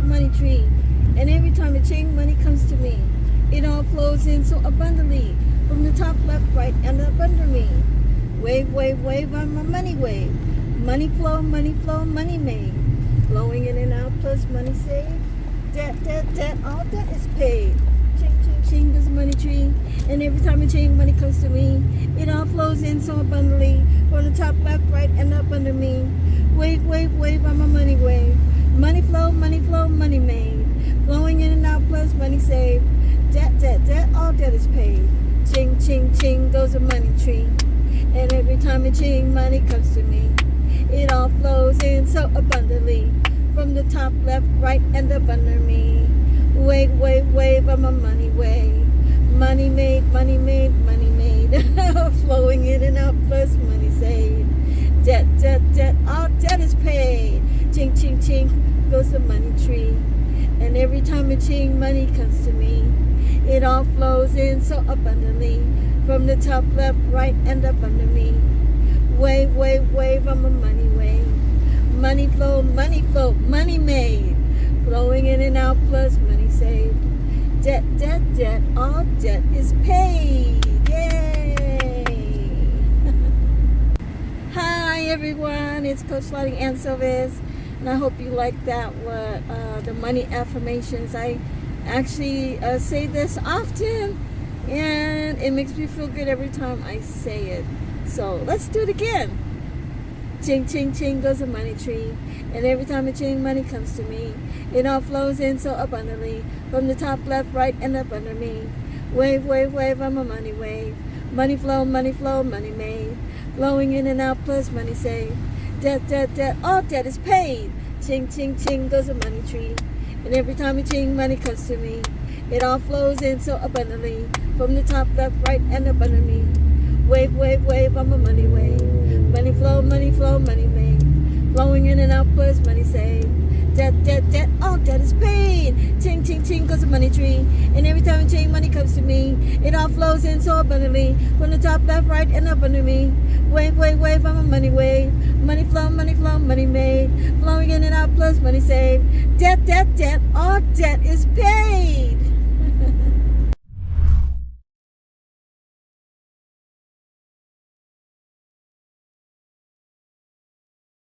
money tree. And every time a ching, money comes to me. It all flows in so abundantly. From the top, left, right, and up under me. Wave, wave, wave on my money wave. Money flow, money made. Flowing in and out, plus money saved. Debt, debt, debt, all debt is paid. Ching, ching, ching, there's a money tree. And every time a ching, money comes to me. It all flows in so abundantly. From the top, left, right, and up under me. Wave, wave, wave on my money wave. Money flow, money made. Flowing in and out, plus money saved. Debt, debt, debt, all debt is paid. Ching, ching, ching, goes a money tree. And every time a ching, money comes to me. It all flows in so abundantly. From the top, left, right, and up under me. Wave, wave, wave on my money wave. Money made, money made, money made. Flowing in and out, plus money saved. Debt, debt, debt, all debt is paid. Ching, ching, ching, goes the money tree. And every time a ching, money comes to me. It all flows in so abundantly. From the top, left, right, and up under me. Wave, wave, wave on my money wave. Money flow, money made. Flowing in and out, plus money saved. Debt, debt, debt, all debt is paid. Yay! Hi everyone, it's Coach Lottie Ann Silvers, and I hope you like that. The money affirmations. I actually say this often, and it makes me feel good every time I say it. So let's do it again. Ching, ching, ching goes a money tree. And every time a ching, money comes to me. It all flows in so abundantly. From the top, left, right, and up under me. Wave, wave, wave on my money wave. Money flow, money made. Flowing in and out, plus money saved. Debt, debt, debt, all debt is paid. Ching, ching, ching goes a money tree. And every time a ching, money comes to me. It all flows in so abundantly. From the top, left, right, and up under me. Wave, wave, wave on my money wave. Money flow, money made. Flowing in and out, plus money saved. Debt, debt, debt, all debt is paid. Ching, ching, ching goes the money tree. And every time a ching, money comes to me. It all flows in so abundantly. From the top, left, right, and up under me. Wave, wave, wave on my money wave. Money flow, money made. Flowing in and out, plus money saved. Debt, debt, debt, all debt is paid.